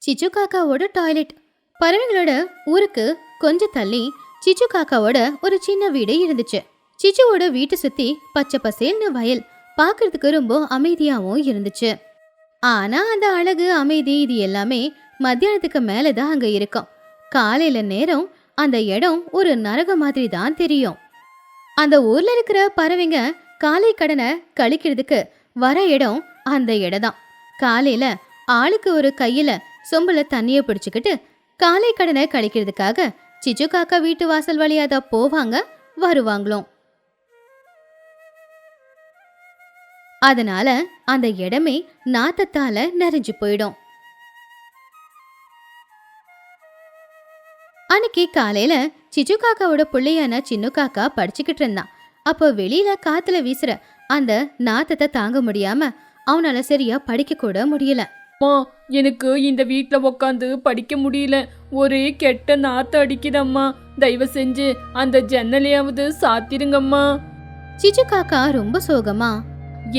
சிச்சு காக்காவோட toilet. பறவைகளோட ஊருக்கு கொஞ்சம் தள்ளி சிச்சு காக்காவோட ஒரு சின்ன வீடு இருந்துச்சு. சிச்சுவோட வீட்டை சுத்தி பச்சை பசேல்னு வயல், பார்க்கறதுக்கு ரொம்ப அமைதியாவும் இருந்துச்சு. ஆனா அந்த அழகு, அமைதி இது எல்லாமே மத்தியானத்துக்கு மேலதான் அங்க இருக்கும். காலையில நேரம் அந்த இடம் ஒரு நரகம் மாதிரி தான் தெரியும். அந்த ஊர்ல இருக்கிற பறவைங்க காலை கடனை கழிக்கிறதுக்கு வர இடம் அந்த இடம் தான். காலையில ஆளுக்கு ஒரு கையில சொம்புல தண்ணிய பிடிச்சுக்கிட்டு காலை கடனை கழிக்கிறதுக்காக சிச்சு காக்கா வீட்டு வாசல் வழியா தான் போவாங்க, வருவாங்களோ. அதனால அந்த இடமே நாத்தத்தால நிறைஞ்சு போயிடும். அன்னைக்கு காலையில சிச்சு காக்காவோட பிள்ளையான சின்ன காக்கா படிச்சுக்கிட்டு இருந்தான். அப்போ வெளியில காத்துல வீசுற அந்த நாத்தத்தை தாங்க முடியாம அவனால சரியா படிக்க கூட முடியல. எனக்கு இந்த வீட்ல உக்காந்து படிக்க முடியல, ஒரே கெட்ட நாத்தம் அடிக்குதம்மா, தயவு செஞ்சு அந்த ஜன்னலையாவது சாத்திருங்கம்மா. சிச்சு காக்கா ரொம்ப சோகமா,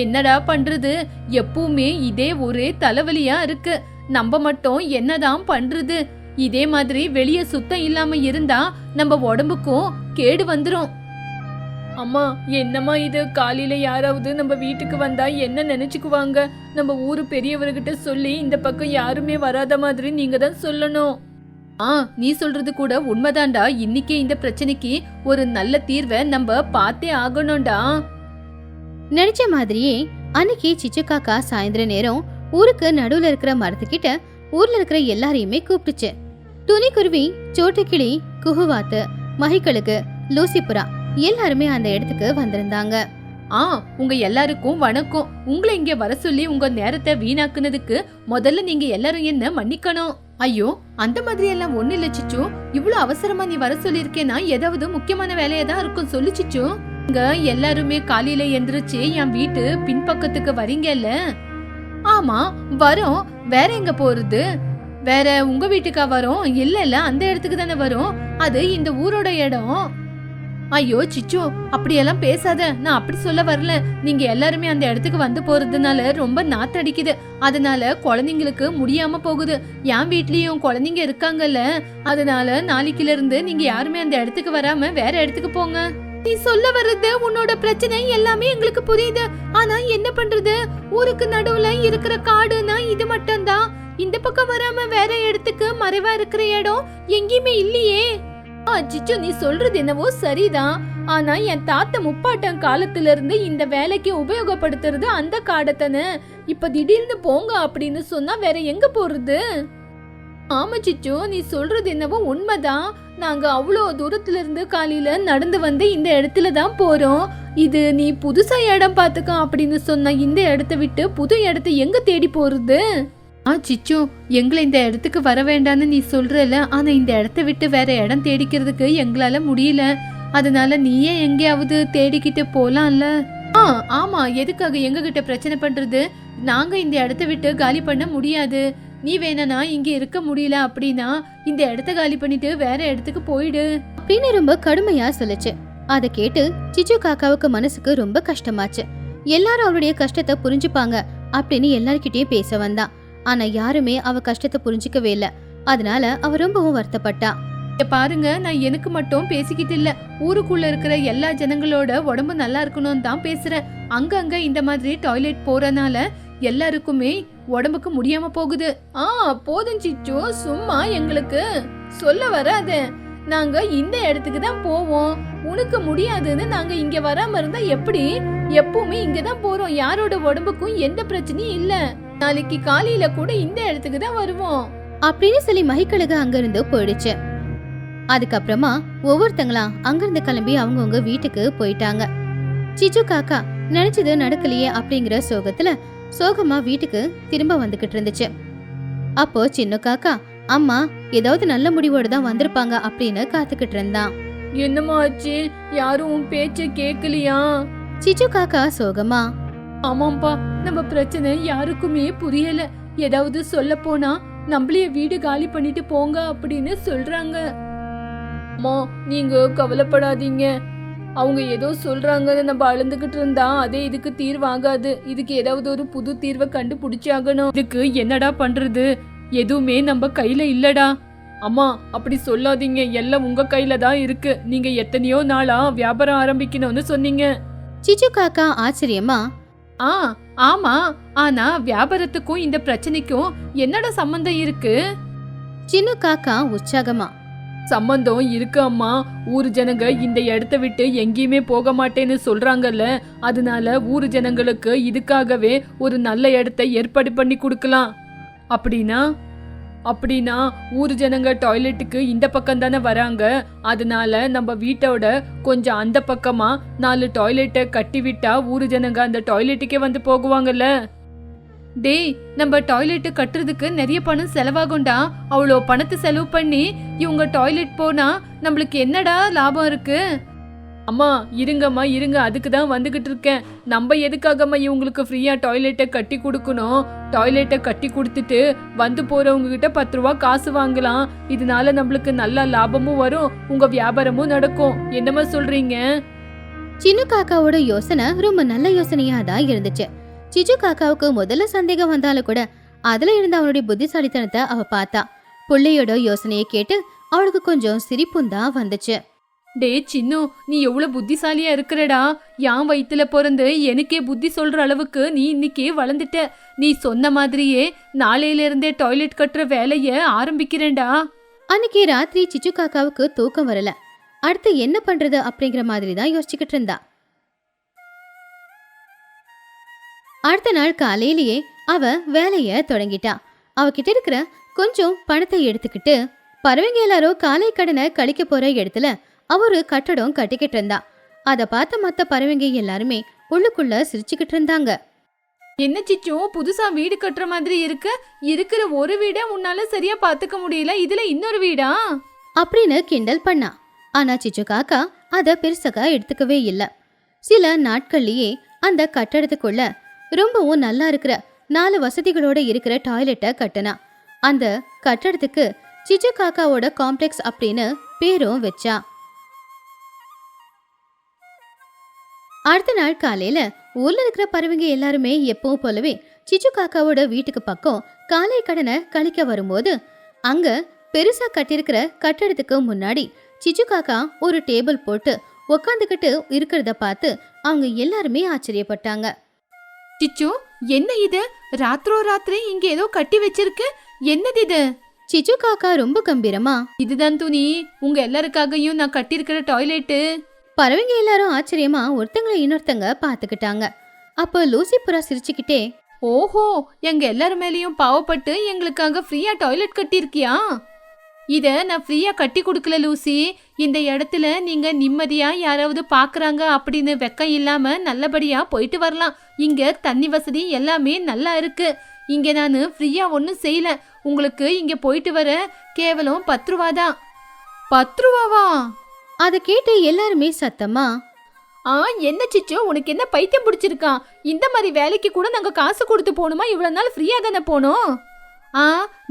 என்னடா பண்றது, எப்பவுமே இதே ஒரே தலைவலியா இருக்கு, நம்ம மட்டும் என்னதான் பண்றது, இதே மாதிரி வெளியே சுத்தம் இல்லாம இருந்தா நம்ம உடம்புக்கும் கேடு வந்துரும். அம்மா என்னம்மா இது, காலையில யாராவது நம்ம வீட்டுக்கு வந்தா என்ன நினைச்சுக்குவாங்க, நம்ம ஊரு பெரியவர்கிட்ட சொல்லி இந்த பக்கம் யாருமே வராத மாதிரி நீங்க தான் சொல்லணும். நீ சொல்றது கூட உண்மைதான்டா, இன்னைக்கே இந்த பிரச்சனைக்கு ஒரு நல்ல தீர்வை நம்ம பார்த்தே ஆகணும்டா. நினைச்ச மாதிரியே அன்னைக்கு சிச்சு காக்கா சாயந்தர நேரம் ஊருக்கு நடுவுல இருக்கிற மரத்துக்கிட்ட ஊர்ல இருக்கிற எல்லாரையுமே கூப்பிட்டுச்சு. துணிக்குருவி, சோட்டுக்கிளி, குஹுவாத்து, மகிக்கழுகு, லூசிபுரா எல்லாருமே அந்த இடத்துக்கு வந்திருந்தாங்க. உங்க எல்லாருக்கும் வணக்கம். உங்களை இங்க வர சொல்லி உங்க நேரத்தை வீணாக்குனதுக்கு முதல்ல நீங்க எல்லாரும் என்ன மன்னிக்கணும். ஐயோ, அந்த மாதிரி எல்லாம் ஒண்ணு இல்ல சிச்சு, இவ்வளவு அவசரமா நீ வர சொல்லிருக்கேன்னா ஏதாவது முக்கியமான வேலையா தான் இருக்கும், சொல்லு சிச்சு. இங்க எல்லாருமே காலையில எந்திரிச்சு என் வீட்டு பின்பக்கத்துக்கு வரீங்கல்ல? ஆமா வரோம், வேற எங்க போறது, வேற உங்க வீட்டுக்கா வரோம்? இல்ல அந்த இடத்துக்கு தானே வரும், அது இந்த ஊரோட இடம். ஐயோ சிச்சு, அப்படியெல்லாம் பேசாத, நான் அப்படி சொல்ல வரல. நீங்க எல்லாருமே அந்த இடத்துக்கு வந்து போறதுனால ரொம்ப நாத்தடிக்குது, அதனால குழந்தைங்களுக்கு முடியாம போகுது. என் வீட்லயும் குழந்தைங்க இருக்காங்கல்ல, அதனால நாளைக்குல இருந்து நீங்க யாருமே அந்த இடத்துக்கு வராம வேற இடத்துக்கு போங்க. நீ சொல்ல வர்றது உன்னோட பிரச்சனை எல்லாமே எங்களுக்கு புரியுது, ஆனா என்ன பண்றது, ஊருக்கு நடுவுல இருக்கிற காடுனா இது மட்டும் தான், இந்த பக்கம் வராம வேற இடத்துக்கு மறைவா இருக்கிற இடம் எங்கேயுமே இல்லையே. சிச்சு, நீ சொல்றது என்னவோ சரிதான், ஆனா என் தாத்தா முப்பாட்டம் காலத்துல இருந்து இந்த வேலைக்கு உபயோகப்படுத்துறது அந்த காடத்தானே. இப்ப திடீர்னு போங்க அப்படின்னு சொன்னா வேற எங்க போறது? ஆமா சிச்சு, நீ சொல்றது என்னவோ உண்மைதான், நாங்க அவ்வளோ தூரத்துல இருந்து காலையில நடந்து வந்து இந்த இடத்துல தான் போறோம். இது நீ புதுசா இடம் பாத்துக்க அப்படின்னு சொன்ன இந்த இடத்த விட்டு புது இடத்த எங்க தேடி போறது? சிச்சு, எங்களை இந்த இடத்துக்கு வர வேண்டான்னு நீ சொல்றல, ஆனா இந்த இடத்த விட்டு வேற இடம் தேடிக்கிறதுக்கு எங்களால முடியல, அதனால நீயே எங்கேயாவது தேடிக்கிட்டு போலாம்ல. ஆமா, எதுக்காக எங்க கிட்ட பிரச்சனை பண்றது, நாங்க இந்த இடத்த விட்டு காலி பண்ண முடியாது. நீ வேணா இங்க இருக்க முடியல அப்படின்னா இந்த இடத்த காலி பண்ணிட்டு வேற இடத்துக்கு போயிடு அப்படின்னு ரொம்ப கடுமையா சொல்லுச்சு. அதை கேட்டு சிச்சு காக்காவுக்கு மனசுக்கு ரொம்ப கஷ்டமாச்சு. எல்லாரும் அவளுடைய கஷ்டத்தை புரிஞ்சுப்பாங்க அப்படின்னு எல்லார்கிட்டயும் பேச வந்தா. ஆனா யாருமே அவ கஷ்டத்தை புரிஞ்சுக்கவே இல்ல. அதனால அவ ரொம்பவும் வருத்தப்பட்டா. பாருங்க, நான் எனக்கு மட்டும் பேசிக்கிட்டு இல்ல, ஊருக்குள்ள இருக்கிற எல்லா ஜனங்களோட உடம்பு நல்லா இருக்கணும்னு தான் பேசுறேன். அங்கங்க இந்த மாதிரி டாய்லெட் போறனால எல்லாருக்குமே உடம்புக்கு முடியாம போகுது. போதும் சிச்சு, சும்மா எங்களுக்கு சொல்ல வராத, நாங்க இந்த இடத்துக்கு தான் போவோம், உனக்கு முடியாதுன்னு நாங்க இங்க வராம இருந்தா எப்படி? எப்பவுமே இங்கதான் போறோம், யாரோட உடம்புக்கும் எந்த பிரச்சனையும் இல்ல, நாளைக்கு காலையில கூட இந்த இடத்துக்கு தான் வருவோம் அப்படின்னு சொல்லி மகிக்கழுகு அங்கிருந்து போயிடுச்சு. அதுக்கப்புறமா ஒவ்வொருத்தங்களா அங்கிருந்து கிளம்பி அவங்கவுங்க வீட்டுக்கு போயிட்டாங்க. சிச்சு காக்கா நினைச்சது நடக்கலையே அப்படிங்கிற சோகத்துல சோகமா வீட்டுக்கு திரும்ப வந்துகிட்டு இருந்துச்சு. அப்போ சின்ன காக்கா அம்மா ஏதாவது நல்ல முடிவோடு தான் வந்திருப்பாங்க அப்படின்னு காத்துக்கிட்டு இருந்தான். என்னமா ஆச்சு, யாரும் உன் பேச்ச கேக்கலையா? சிச்சு காக்கா சோகமா, ஆமாம்பா, நம்ம பிரச்சனை யாருக்குமே புரியல, ஏதாவது சொல்ல போனா நம்மளைய வீடு காலி பண்ணிட்டு போங்க அப்படின்னு சொல்றாங்க. அம்மா, நீங்க கவலைப்படாதீங்க, அவங்க ஏதோ சொல்றாங்கன்னு நம்ம அழுந்துகிட்டு இருந்தா அதே இதுக்கு தீர்வாகாது, இதுக்கு ஏதாவது ஒரு புது தீர்வை கண்டுபிடிச்சாகணும். இதுக்கு என்னடா பண்றது, எதுவுமே நம்ம கையில இல்லடா. அம்மா அப்படி சொல்லாதீங்க, எல்லாம் உங்க கையில தான் இருக்கு. நீங்க எத்தனையோ நாளா வியாபாரம் ஆரம்பிக்கணும்னு சொன்னீங்க. சிச்சு காக்கா ஆச்சரியமா, ஆ ஆமா, ஆனா வியாபாரத்துக்கும் இந்த பிரச்சனைக்கும் என்னடா சம்பந்தம் இருக்கு? சின்னு காக்கா உற்சாகமா, சம்பந்தம் இருக்கு அம்மா. ஊரு ஜனங்க இந்த இடத்த விட்டு எங்கேயுமே போக மாட்டேன்னு சொல்றாங்கல்ல, அதனால ஊரு ஜனங்களுக்கு இதுக்காகவே ஒரு நல்ல இடத்தை ஏற்பாடு பண்ணி கொடுக்கலாம். அப்படின்னா ஊரு ஜனங்க டாய்லெட்டுக்கு இந்த பக்கம் தானே வராங்க. அதனால நம்ம வீட்டோட கொஞ்சம் அந்த பக்கமா 4 டாய்லெட்டை கட்டி விட்டா ஊரு ஜனங்க அந்த டாய்லெட்டுக்கே வந்து போகுவாங்கல்ல. டேய், நம்ம டாய்லெட் கட்டுறதுக்கு நிறைய பணம் செலவாகும்டா. அவ்வளோ பணத்தை செலவு பண்ணி இவங்க டாய்லெட் போனா நம்மளுக்கு என்னடா லாபம் இருக்கு? அம்மா இருங்கம்மா இருங்க, அதுக்கு தான் வந்துகிட்டு இருக்கேன். நம்ம எதுக்காகம்மா இவங்களுக்கு ஃப்ரீயா டாய்லெட்டை கட்டி கொடுக்கணும்? டாய்லெட்டை கட்டி கொடுத்துட்டு வந்து போறவங்க கிட்ட 10 ரூபா காசு வாங்கலாம். இதனால நம்மளுக்கு நல்ல லாபமும் வரும், உங்க வியாபாரமும் நடக்கும். என்னம்மா சொல்றீங்க? சின்னு காக்காவோட யோசனை ரொம்ப நல்ல யோசனையா தான் இருந்துச்சு. சிச்சு காக்காவுக்கு முதல்ல சந்தேகம் வந்தாலும் கூட அதுல இருந்த அவனுடைய புத்திசாலித்தனத்தை அவ பார்த்தா. புள்ளையோட யோசனையை கேட்டு அவளுக்கு கொஞ்சம் சிரிப்பும் தான் வந்துச்சு. டே சின்னு, நீ எவ்வளவு புத்திசாலியா இருக்கிறடா. யான் வயித்துல பிறந்து எனக்கே புத்தி சொல்ற அளவுக்கு நீ இன்னைக்கு வளர்ந்துட்ட. நீ சொன்ன மாதிரியே நாளையில இருந்தே டாய்லெட் கட்டுற வேலைய ஆரம்பிக்கிறேன்டா. அன்னைக்கு ராத்திரி சிச்சு காக்காவுக்கு தூக்கம் வரல. அடுத்து என்ன பண்றது அப்படிங்கிற மாதிரி தான் யோசிச்சுக்கிட்டு இருந்தா. அடுத்த நாள் காலையிலேயே அவ வேலைய தொடங்கிட்டா. அவகிட்ட இருக்கிற கொஞ்சம் பணத்தை எடுத்துக்கிட்டு பறவைங்க எல்லாரும் காலை கடனை கழிக்க போற இடத்துல அவ ஒரு கட்டடம் கட்டிக்கிட்டு இருந்தா. அத பார்த்த மத்த பறவைங்க எல்லாருமே உள்ளுக்குள்ள சிரிச்சுக்கிட்டு இருந்தாங்க. என்ன சிச்சு, புதுசா வீடு கட்டுற மாதிரி இருக்கு. இருக்கிற ஒரு வீட உன்னால சரியா பாத்துக்க முடியல, இதுல இன்னொரு வீடா அப்படின்னு கிண்டல் பண்ணா. ஆனா சிச்சு காக்கா அத பெருசகா எடுத்துக்கவே இல்ல. சில நாட்கள்லயே அந்த கட்டடத்துக்குள்ள ரொம்பவும் நல்லா இருக்கிற 4 வசதிகளோட இருக்கிற டாய்லெட்டை கட்டினா. அந்த கட்டடத்துக்கு சிச்சு காக்காவோட காம்ப்ளெக்ஸ் அப்படின்னு பேரும் வச்சா. அடுத்த நாள் காலையில ஊர்ல இருக்கிற பறவைங்க எல்லாருமே எப்பவும் போலவே சிச்சு காக்காவோட வீட்டுக்கு பக்கம் காலை கடனை கழிக்க வரும்போது அங்க பெருசா கட்டியிருக்கிற கட்டடத்துக்கு முன்னாடி சிச்சு காக்கா ஒரு டேபிள் போட்டு உக்காந்துக்கிட்டு இருக்கிறத பார்த்து அவங்க எல்லாருமே ஆச்சரியப்பட்டாங்க. சிச்சு, என்ன இது? ராத்திரோ ராத்திரி இங்க ஏதோ கட்டி வச்சிருக்கு. என்னது இது? சிச்சு காக்கா ரொம்ப கம்பீரமா, இதுதான் துணி, உங்க எல்லாருக்காகவும் நான் கட்டியிருக்கிற டாய்லெட்டு. பறவைங்க எல்லாரும் ஆச்சரியமா ஒருத்தங்களை இன்னொருத்தங்க பாத்துக்கிட்டாங்க. அப்போ லூசி புறா சிரிச்சுக்கிட்டே, ஓஹோ, எங்க எல்லாரு மேலயும் பாவப்பட்டு எங்களுக்காக ஃப்ரீயா டாய்லெட் கட்டியிருக்கியா? இத நான் ஃப்ரீயா கட்டி கொடுக்கல லூசி. இந்த இடத்துல நீங்க நிம்மதியா யாராவது பாக்குறாங்க அப்படின்னு வெக்கம் இல்லாம நல்லபடியா போயிட்டு வரலாம். இங்க தண்ணி வசதி எல்லாமே நல்லா இருக்கு. இங்க நான் ஃப்ரீயா ஒன்னும் செய்யல. உங்களுக்கு இங்க போயிட்டு வர கேவலம் 10 ரூபா தான். 10 ரூபாவா? அதை கேட்டு எல்லாருமே சத்தமா, என்ன சிச்சு, உனக்கு என்ன பைத்தியம் பிடிச்சிருக்கான்? இந்த மாதிரி வேலைக்கு கூட நாங்க காசு கொடுத்து போகணுமா? இவ்வளவு நாள் ஃப்ரீயா தானே போனோம்.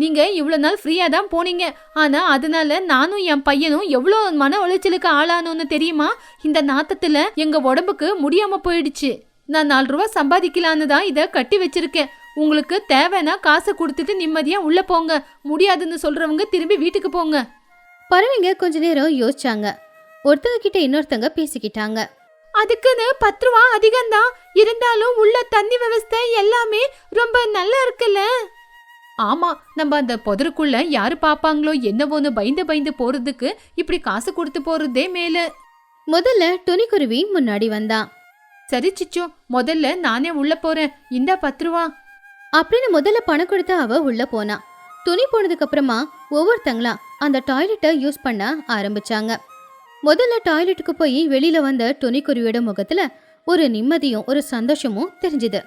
நீங்க இவ்வளவு நாள் ஃப்ரீயா தான் போனீங்க. ஆனா அதனால நானும் என் பையனும் எவ்வளோ மன உளைச்சலுக்கு ஆளானோன்னு தெரியுமா? இந்த நாத்தத்துல எங்க உடம்புக்கு முடியாம போயிடுச்சு. நான் 4 ரூபா சம்பாதிக்கலான்னு தான் இதை கட்டி வச்சிருக்கேன். உங்களுக்கு தேவைன்னா காசை கொடுத்துட்டு நிம்மதியா உள்ள போங்க. முடியாதுன்னு சொல்றவங்க திரும்பி வீட்டுக்கு போங்க. பறவைங்க கொஞ்ச நேரம் யோசிச்சாங்க. ஒருத்தங்க கிட்ட இன்னொருத்தங்க பேசிக்கிட்டாங்க. அதுக்குன்னு 10 ரூபா அதிகம்தான், இருந்தாலும் உள்ள தண்ணி விவசாய எல்லாமே ரொம்ப நல்லா இருக்குல்ல. ஆமா, நம்ம அந்த புதருக்குள்ள யாரு பாப்பாங்களோ என்னவோன்னு பயந்து போறதுக்கு இப்படி காசு கொடுத்து போறதே மேல. முதல்ல துணிக்குருவி முன்னாடி வந்தான். சரி சிச்சு, முதல்ல நானே உள்ள போறேன், இந்த 10 ரூபா அப்படின்னு முதல்ல பணம் கொடுத்து அவ உள்ள போனா. துணி போனதுக்கு அப்புறமா ஒவ்வொருத்தங்களா அந்த டாய்லெட்டை யூஸ் பண்ண ஆரம்பிச்சாங்க. முதல்ல டாய்லெட்டுக்கு போய் வெளியில வந்த துணிக்குருவியோட முகத்துல ஒரு நிம்மதியும் ஒரு சந்தோஷமும் தெரிஞ்சுது.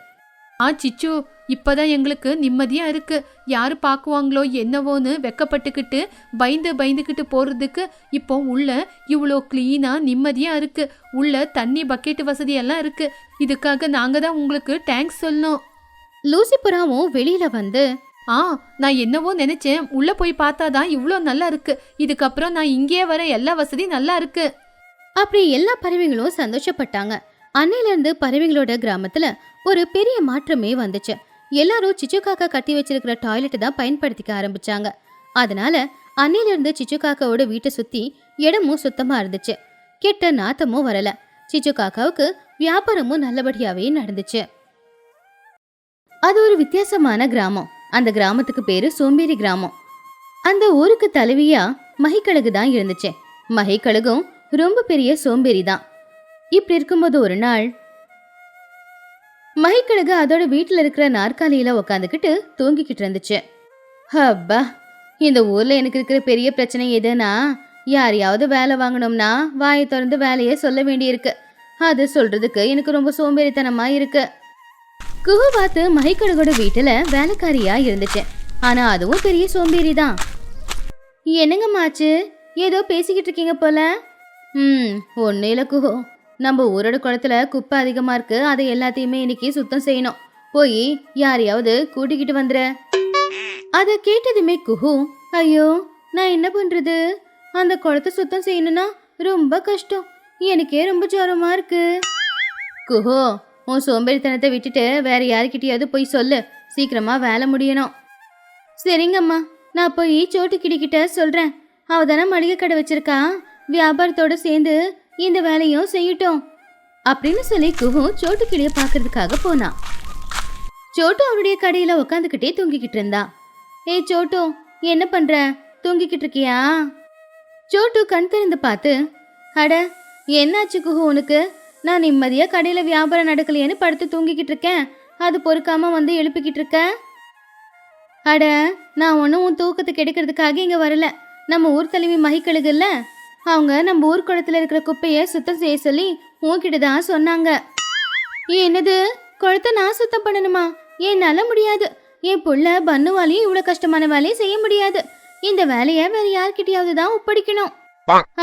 சிச்சு, இப்பதான் எங்களுக்கு நிம்மதியா இருக்கு. யாரு பாக்குவாங்களோ என்னவோன்னு வெக்கப்பட்டுக்கிட்டு பயந்துகிட்டு போறதுக்கு இப்போ உள்ள இவ்வளோ கிளீனா நிம்மதியா இருக்கு. உள்ள தண்ணி பக்கெட் வசதி எல்லாம் இருக்கு. இதுக்காக நாங்க தான் உங்களுக்கு தேங்க்ஸ் சொல்லணும். லூசி புறாவும் வெளியில வந்து, நான் என்னவோ நினைச்சேன், உள்ள போய் பார்த்தாதான் இவ்வளோ நல்லா இருக்கு. இதுக்கப்புறம் நான் இங்கேயே வர எல்லா வசதி நல்லா இருக்கு. அப்படி எல்லா பறவைங்களும் சந்தோஷப்பட்டாங்க. அன்னையில இருந்து பறவைங்களோட கிராமத்துல ஒரு பெரிய மாற்றமே வந்துச்சு. எல்லாரும் சிச்சு காக்கா கட்டி வச்சிருக்கிற டாய்லெட்டை தான் பயன்படுத்திக்க ஆரம்பிச்சாங்க. அதனால அன்னையிலிருந்து சிச்சு காக்காவோட வீட்டை சுத்தி இடமும் சுத்தமா இருந்துச்சு. கெட்ட நாத்தமும் வரல. சிச்சு காக்காவுக்கு வியாபாரமும் நல்லபடியாவே நடந்துச்சு. அது ஒரு வித்தியாசமான கிராமம். அந்த கிராமத்துக்கு பேரு சோம்பேறி கிராமம். அந்த ஊருக்கு தலைவியா மகிக்கழுகு தான் இருந்துச்சு. மகிக்கழுகும் ரொம்ப பெரிய சோம்பேறி தான். இப்படி இருக்கும்போது ஒரு நாள் மகிக்கழுகு அதோட வீட்டுல இருக்கிற நாற்காலியில உக்காந்துக்கிட்டு தூங்கிக்கிட்டு இருந்துச்சு. அப்பா, இந்த ஊர்ல எனக்கு இருக்கிற பெரிய பிரச்சனை எதுனா, யாரையாவது வேலை வாங்கணும்னா வாயை திறந்து வேலையே சொல்ல வேண்டியிருக்கு. அது சொல்றதுக்கு எனக்கு ரொம்ப சோம்பேறித்தனமா இருக்கு. குஹு பார்த்து மகிக்கழுகோட வீட்டுல வேலைக்காரியா இருந்துச்சு. ஆனா அதுவும் பெரிய சோம்பேறி தான். என்னங்க மாச்சு, ஏதோ பேசிக்கிட்டு இருக்கீங்க போல. ஒன்னும் இல்ல குஹு, நம்ம ஊரோட குளத்துல குப்பை அதிகமா இருக்கு. அதை எல்லாத்தையுமே இன்னைக்கு சுத்தம் செய்யணும். போய் யாரையாவது கூட்டிக்கிட்டு வந்துற. அத கேட்டதுமே குஹு, ஐயோ நான் என்ன பண்றது, அந்த குளத்தை சுத்தம் செய்யணும்னா ரொம்ப கஷ்டம், எனக்கே ரொம்ப ஜுரமா இருக்கு. குஹு, உன் சோம்பேறித்தனத்தை விட்டுட்டு வேற யாருக்கிட்டையாவது போய் சொல்லு, சீக்கிரமா வேலை முடியணும். சரிங்கம்மா, நான் போய் சோட்டு கிட்ட சொல்றேன். அவ தானே மளிகை கடை வச்சிருக்கா, வியாபாரத்தோட சேர்ந்து இந்த வேலையும் செய்யட்டும் அப்படின்னு சொல்லி குஹு சோட்டு கிளிய பாக்குறதுக்காக போனா. சோட்டு அவருடைய கடையில உக்காந்துக்கிட்டே தூங்கிக்கிட்டு இருந்தா. ஏய் சோட்டு, என்ன பண்ற, தூங்கிக்கிட்டு இருக்கியா? சோட்டு கண் திறந்து பார்த்து, அட என்னாச்சு குஹு உனக்கு, நான் நிம்மதியா கடையில வியாபாரம் நடக்கலையேன்னு படுத்து தூங்கிக்கிட்டு இருக்கேன், அது பொறுக்காம வந்து எழுப்பிக்கிட்டு இருக்க. அட நான் ஒன்றும் உன் தூக்கத்தை கெடுக்கிறதுக்காக இங்க வரல. நம்ம ஊர் தலைவி மகிக்கழுகுல்ல, அவங்க நம்ம ஊர் குளத்துல இருக்கிற குப்பையை சுத்தம் செய்ய சொல்லி உன்கிட்ட தான் சொன்னாங்க. என்னது, குளத்தை நான் சுத்தம் பண்ணணுமா? என்னால முடியாது. என் புள்ள பன்னுவாலையும் இவ்வளவு கஷ்டமான வேலையை செய்ய முடியாது. இந்த வேலையை வேற யார்கிட்டயாவது தான் ஒப்படைக்கணும்.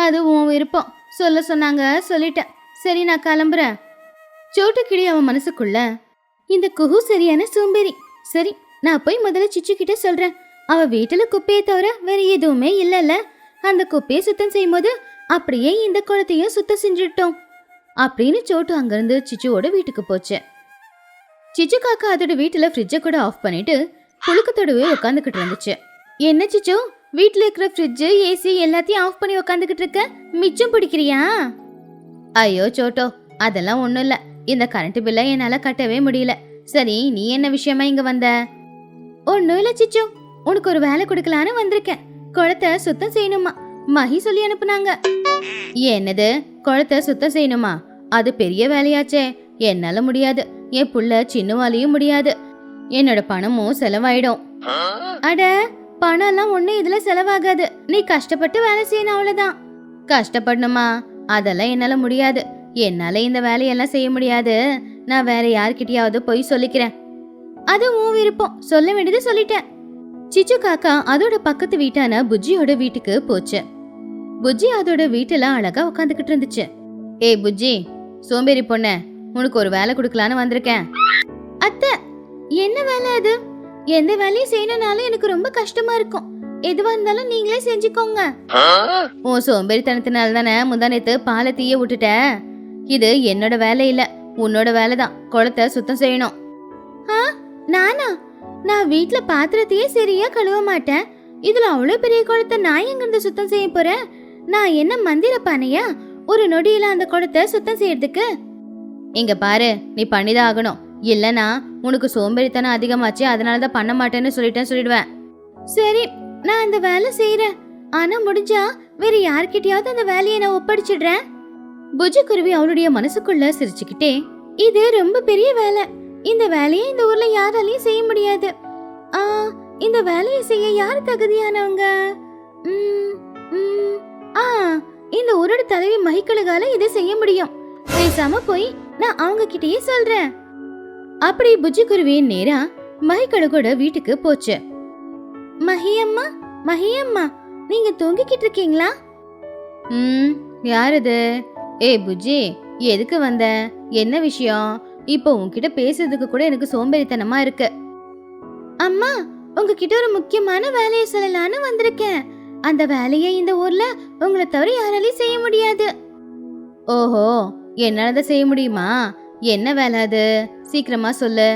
அது உன் விருப்பம், சொல்ல சொன்னாங்க, சொல்லிட்டேன். சரி நான் கிளம்புறேன். சோட்டு கிளி அவன் மனசுக்குள்ள, இந்த குஹு சரியான சோம்பேறி. சரி நான் போய் முதல்ல சிச்சு கிட்ட சொல்றேன். அவ வீட்டுல குப்பையை தவிர வேற எதுவுமே இல்லைல்ல, அந்த குப்பையை சுத்தம் செய்யும் போது அப்படியே இந்த குளத்தையும் சுத்தம் செஞ்சுட்டோம் அப்படின்னு சோட்டு அங்கிருந்து சிச்சுவோட வீட்டுக்கு போச்சு. சிச்சு காக்கா அதோட வீட்டுல ஃப்ரிட்ஜை கூட ஆஃப் பண்ணிட்டு புழுக்கத்தோடவே உட்காந்துக்கிட்டு இருந்துச்சு. என்ன சிச்சு, வீட்டுல இருக்கிற ஃப்ரிட்ஜ், ஏசி எல்லாத்தையும் ஆஃப் பண்ணி உட்காந்துக்கிட்டு இருக்க, மிச்சம் பிடிக்கிறியா? ஐயோ சோட்டோ, அதெல்லாம் ஒண்ணும் இல்ல, இந்த கரண்ட் பில்லை என்னால கட்டவே முடியல. சரி நீ என்ன விஷயமா இங்க வந்த? ஒன்னும் இல்ல சிச்சு, உனக்கு ஒரு வேலை கொடுக்கலான்னு வந்திருக்கேன். குளத்தை சுத்தம் செய்யணுமா, மகி சொல்லி அனுப்புனாங்க. என்னது, குளத்தை சுத்தம் செய்யணுமா? அது பெரிய வேலையாச்சே, என்னால முடியாது. என் புள்ள சின்னவாலையும் முடியாது. என்னோட பணமும் செலவாயிடும். அட பணம் எல்லாம் ஒண்ணு இதுல செலவாகாது, நீ கஷ்டப்பட்டு வேலை செய்யணும், அவ்வளவுதான். கஷ்டப்படணுமா? அதெல்லாம் என்னால முடியாது. என்னால இந்த வேலையெல்லாம் செய்ய முடியாது. நான் வேற யார்கிட்டயாவது போய் சொல்லிக்கிறேன். அது உன் விருப்பம், சொல்ல வேண்டியது சொல்லிட்டேன். சிச்சு காக்கா அதோட பக்கத்து வீட்டான புஜ்ஜியோட வீட்டுக்கு போச்சு. புஜ்ஜி அதோட வீட்டுல அழகா உட்காந்துக்கிட்டு இருந்துச்சு. ஏய் புஜ்ஜி, சோம்பேறி பொண்ண, உனக்கு ஒரு வேலை கொடுக்கலான்னு வந்திருக்கேன். அத்தை, என்ன வேலை அது? எந்த வேலையும் செய்யணும்னாலும் எனக்கு ரொம்ப கஷ்டமா இருக்கும். எதுவா இருந்தாலும் நீங்களே செஞ்சுக்கோங்க. உன் சோம்பேறித்தனத்தினால தானே முந்தானத்து பாலை தீய விட்டுட்ட. இது என்னோட வேலை இல்ல, உன்னோட வேலைதான். குளத்தை சுத்தம் செய்யணும். நானா? நான் வீட்டுல பாத்திரத்தையே சரியா கழுவ மாட்டேன். இதுல அவ்வளவு பெரிய குளத்தை நான் எங்கிருந்து சுத்தம் செய்ய போறேன்? நான் என்ன மந்திர பானையா, ஒரு நொடியில அந்த குளத்தை சுத்தம் செய்யறதுக்கு? இங்க பாரு, நீ பண்ணிதான் ஆகணும். இல்லனா உனக்கு சோம்பேறித்தனம் அதிகமாச்சு, அதனாலதான் பண்ண மாட்டேன்னு சொல்லிடுவேன். சரி, நான் அந்த வேலை செய்யறேன். ஆனா முடிஞ்சா வேற யார்கிட்டயாவது அந்த வேலையை நான் ஒப்படைச்சிடுறேன். புஜ்ஜி குருவி அவளுடைய மனசுக்குள்ள சிரிச்சுக்கிட்டே, இது ரொம்ப பெரிய வேலை. இந்த வேலையை இந்த ஊர்ல யாராலையும் செய்ய முடியாது. இந்த வேலையை செய்ய யார் தகுதியானவங்க? இந்த ஊரோட தலைவி மகிக்கழுகால இதை செய்ய முடியும். பேசாம போய் நான் அவங்க கிட்டயே சொல்றேன். அப்படி புஜ்ஜி குருவி நேரா மகிக்கழுகோட வீட்டுக்கு போச்சு. மகியம்மா, மகியம்மா, நீங்க தூங்கிக்கிட்டு இருக்கீங்களா? யாரது? ஏய் புஜ்ஜி, எதுக்கு வந்த? என்ன விஷயம்? இப்போ உன்கிட்ட பேசுறதுக்கு கூட எனக்கு சோம்பேறித்தனமா இருக்கு. அம்மா, உங்ககிட்ட ஒரு முக்கியமான வேலையை சொல்லலான்னு வந்திருக்கேன். அந்த வேலையை இந்த ஊர்ல உங்களை தவிர யாராலையும் செய்ய முடியாது. ஓஹோ, என்னாலதான் செய்ய முடியுமா? என்ன வேலை அது? சீக்கிரமா சொல்லு.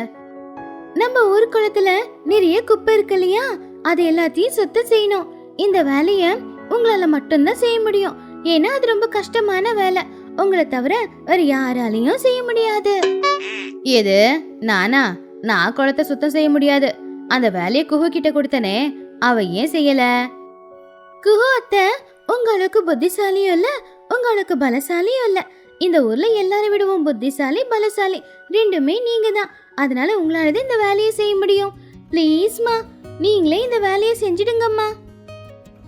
நம்ம ஊர் குளத்துல நிறைய குப்பை இருக்கு இல்லையா, அது எல்லாத்தையும் சுத்தம் செய்யணும். இந்த வேலைய உங்களால மட்டும்தான் செய்ய முடியும். ஏன்னா அது ரொம்ப கஷ்டமான வேலை. உங்களை தவிர வேற யாராலையும் செய்ய முடியாது. எது நானா? நான் குளத்தை சுத்தம் செய்ய முடியாது. அந்த வேலையை குஹு கிட்ட கொடுத்தனே, அவ ஏன் செய்யல? குஹு அத்தை, உங்களுக்கு புத்திசாலியும் இல்ல, உங்களுக்கு பலசாலியும் இல்ல. இந்த ஊர்ல எல்லாரும் விடுவோம் புத்திசாலி பலசாலி ரெண்டுமே நீங்க தான். அதனால உங்களால இந்த வேலையை செய்ய முடியும். ப்ளீஸ்மா, நீங்களே இந்த வேலையை செஞ்சிடுங்கம்மா.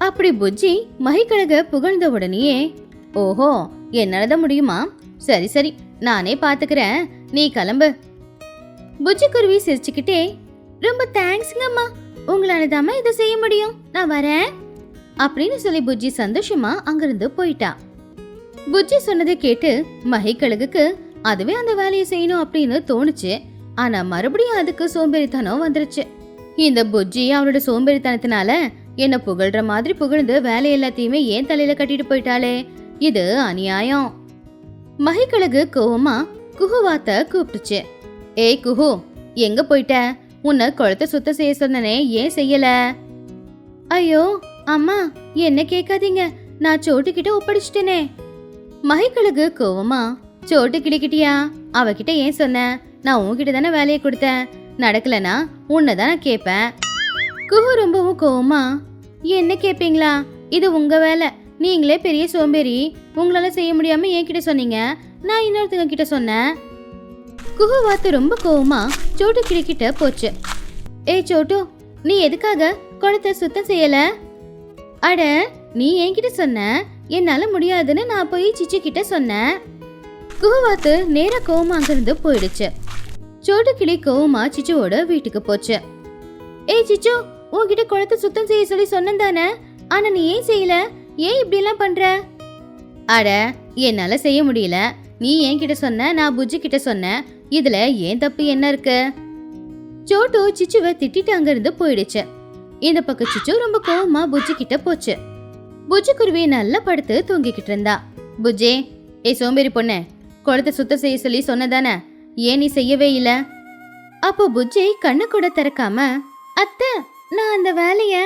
அப்படி புஜ்ஜி மகிக்கழக புகழ்ந்த உடனேயே, ஓஹோ என்னாலதான் முடியுமா? சரி சரி, நானே பாத்துக்கிறேன், நீ கிளம்பு. புஜ்ஜி குருவி சிரிச்சுக்கிட்டே, ரொம்ப தேங்க்ஸ்ங்கம்மா, உங்களாலதாம்மா இதை செய்ய முடியும், நான் வரேன் அப்படின்னு சொல்லி புஜ்ஜி சந்தோஷமா அங்கிருந்து போயிட்டா. புஜ்ஜி சொன்னதை கேட்டு மகிக்கழகுக்கு அதுவே அந்த வேலையை செய்யணும் அப்படின்னு தோணுச்சு. ஆனா மறுபடியும் அதுக்கு சோம்பேறித்தனம் வந்துருச்சு. இந்த புஜ்ஜி அவளோட சோம்பேறித்தனத்தினால என்ன புகழ்ற மாதிரி புகழ்ந்து வேலை எல்லாத்தையுமே ஏன் தலையில கட்டிட்டு போயிட்டாளே, இது அநியாயம். மகிக்கழகு கோவமா குஹுவாத்த கூப்பிட்டுச்சு. ஏய் குஹு, எங்க போயிட்ட? உன்னை குளத்தை சுத்தம் செய்ய சொன்னனே, ஏன் செய்யல? ஐயோ அம்மா, என்ன கேட்காதீங்க, நான் சோட்டு கிட்ட ஒப்படைச்சிட்டேனே. மகிக்கழகு கோவமா, சோட்டு கிட்டக்கிட்டியா? அவகிட்ட ஏன் சொன்ன? நான் உன்கிட்ட தானே வேலையை கொடுத்தேன். நடக்கலனா உன்னதான் நான் கேட்பேன். குஹு ரொம்பவும் கோவமா, என்ன கேட்பீங்களா? இது உங்க வேலை, நீங்களே பெரிய சோம்பேறி, உங்களால செய்ய முடியாம என்கிட்ட சொன்னீங்க, நான் இன்னொருத்தங்க கிட்ட சொன்னேன். குஹு வாத்து ரொம்ப கோவமா சோட்டு கிட்ட போச்சு. ஏய் சோட்டு, நீ எதுக்காக குளத்தை சுத்தம் செய்யல? அட, நீ என்கிட்ட சொன்ன, என்னால முடியாதுன்னு நான் போய் சிச்சு கிட்ட சொன்னேன். குஹுவாத்து நேரா கோவமா அங்கிருந்து போயிடுச்சு. சோட்டு கிளி கோவமா சிச்சுவோட வீட்டுக்கு போச்சு. ஏய் சிச்சு, உன்கிட்ட குளத்தை சுத்தம் செய்ய சொல்லி சொன்னேன் தானே, ஆனா நீ ஏன் செய்யல? ஏன் இப்படி எல்லாம் பண்ற? அட, என்னால செய்ய முடியல, நீ என்கிட்ட சொன்ன, நான் புஜ்ஜி கிட்ட சொன்னேன், இதுல ஏன் தப்பு என்ன இருக்கு? சோட்டு சிச்சுவை திட்டிட்டு அங்கிருந்து போயிடுச்சு. இந்த பக்கம் சிச்சு ரொம்ப கோவமா புஜ்ஜி கிட்ட போச்சு. புஜ்ஜி குருவி நல்லா படுத்து தூங்கிக்கிட்டு இருந்தா. புஜ்ஜி, ஏய் சோம்பேறி பொண்ணு, குளத்தை சுத்தம் செய்ய சொல்லி சொன்னதானே, ஏன் நீ செய்யவே இல்ல? அப்போ புஜ்ஜி கண்ணு கூட திறக்காம, அத்தை, நான் அந்த வேலைய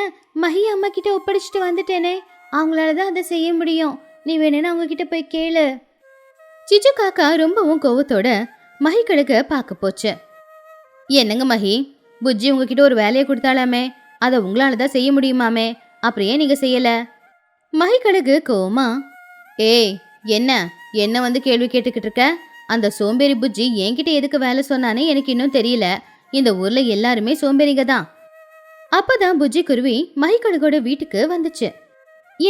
மஹி அம்மா கிட்ட ஒப்படைச்சிட்டு வந்துட்டேனே, அவங்களாலதான் அதை செய்ய முடியும், நீ வேணும்னா அவங்க கிட்ட போய் கேளு. சிச்சு காக்கா ரொம்பவும் கோவத்தோட மகிக்கழக பார்க்க போச்சு. என்னங்க மஹி, புஜ்ஜி உங்ககிட்ட ஒரு வேலையை கொடுத்தாலாமே, அதை உங்களாலதான் செய்ய முடியுமாமே, அப்புறம் ஏன் நீங்க செய்யல? மகிக்கழகு கோவமா, ஏய் என்ன என்ன வந்து கேள்வி கேட்டுக்கிட்டு இருக்க? அந்த சோம்பேறி புஜ்ஜி என்கிட்ட எதுக்கு வேலை சொன்னானே எனக்கு இன்னும் தெரியல. இந்த ஊர்ல எல்லாருமே சோம்பேறிங்க தான். அப்பதான் புஜ்ஜி குருவி மகிக்கழகோட வீட்டுக்கு வந்துச்சு.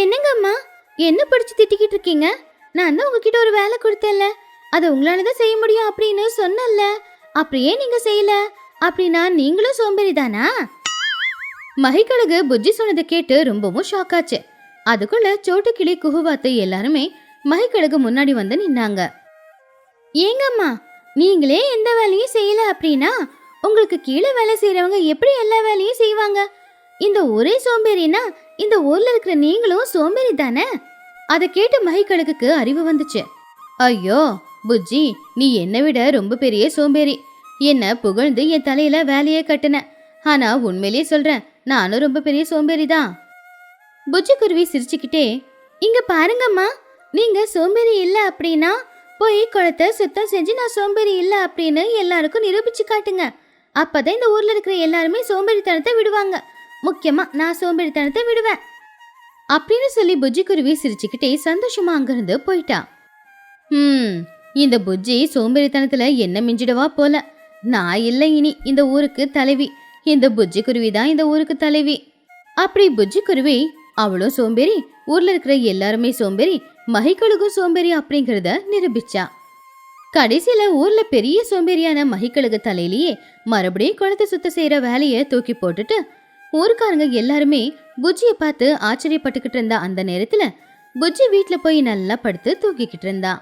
என்னங்க அம்மா, என்ன பிடிச்சு திட்டிக்கிட்டு இருக்கீங்க? நான் தான் உங்ககிட்ட ஒரு வேலை கொடுத்தேன்ல, அதை உங்களாலதான் செய்ய முடியும் அப்படின்னு சொன்னல, அப்படியே நீங்க செய்யல, அப்படின்னா நீங்களும் சோம்பேறி தானா? மகிக்கழகு புஜ்ஜி சொன்னதை கேட்டு ரொம்பவும் ஷாக் ஆச்சு. அதுக்குள்ள சோட்டு கிளி குஹுவாத்து எல்லாருமே மகிக்கழகு முன்னாடி வந்து நின்னாங்க. ஏங்கம்மா, நீங்களே எந்த வேலையும் செய்யல அப்படின்னா உங்களுக்கு கீழே வேலை செய்யறவங்க எப்படி எல்லா வேலையும் செய்வாங்க? இந்த ஒரே சோம்பேறினா இந்த ஊர்ல இருக்கிற நீங்களும் சோம்பேறி தானே? அதை கேட்டு மகிக்கழகுக்கு அறிவு வந்துச்சு. ஐயோ புஜ்ஜி, நீ என்னை விட ரொம்ப பெரிய சோம்பேறி. என்ன புகழ்ந்து என் தலையில வேலையே கட்டுன, ஆனா உண்மையிலேயே சொல்றேன், நானும் ரொம்ப பெரிய சோம்பேறிதான். புஜ்ஜி குருவி சிரிச்சுக்கிட்டே, இங்க பாருங்கம்மா, நீங்க சோம்பேறி இல்ல அப்படின்னா போய் குளத்தை சுத்தம் செஞ்சு நான் சோம்பேறி இல்ல அப்படின்னு எல்லாருக்கும் நிரூபிச்சு காட்டுங்க. அப்பதான் இந்த ஊர்ல இருக்கிற எல்லாருமே சோம்பேறித்தனத்தை விடுவாங்க. முக்கியமா நான் சோம்பேறித்தனத்தை விடுவேன் அப்படின்னு சொல்லி புஜ்ஜி குருவி சிரிச்சுக்கிட்டே சந்தோஷமா அங்கிருந்து போயிட்டா. இந்த புஜ்ஜி சோம்பேறித்தனத்துல என்ன மிஞ்சிடவா போல. நான் இல்லை இனி இந்த ஊருக்கு தலைவி, இந்த புஜ்ஜி குருவி தான் இந்த ஊருக்கு தலைவி. அப்படி புஜ்ஜி குருவி அவளும் சோம்பேறி, ஊர்ல இருக்கிற எல்லாருமே சோம்பேறி, மகிக்கழுகும் சோம்பேறி அப்படிங்கறத நிரூபிச்சா. கடைசியில ஊர்ல பெரிய சோம்பேறியான மகிக்கழுகு தலையிலேயே மறுபடியும் குளத்தை சுத்த செய்யற வேலைய தூக்கி போட்டுட்டு ஊருக்காரங்க எல்லாருமே புஜ்ஜிய பார்த்து ஆச்சரியப்பட்டுக்கிட்டு இருந்தா. அந்த நேரத்துல புஜ்ஜி வீட்டுல போய் நல்லா படுத்து தூக்கிக்கிட்டு இருந்தா.